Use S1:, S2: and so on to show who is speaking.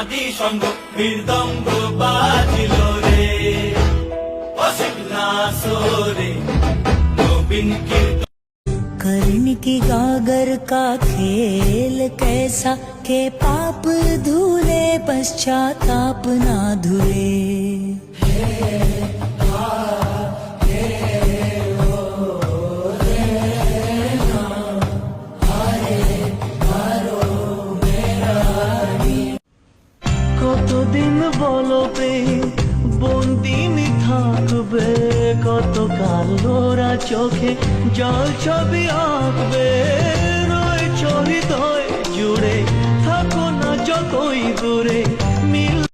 S1: আদি সঙ্গ মৃদঙ্গ বাজিল রে অসিক না সোরে নবীন কীর্তন
S2: कर्ण की गागर का खेल कैसा के पाप धुले पश्चाताप ना धुले।
S3: কতদিন বলো বন্দিনী থাকবে, কতকাল ওরা চোখে জল ছবি আঁকবে। রয়েছ হৃদয় জুড়ে, থাকো না যতই দূরে।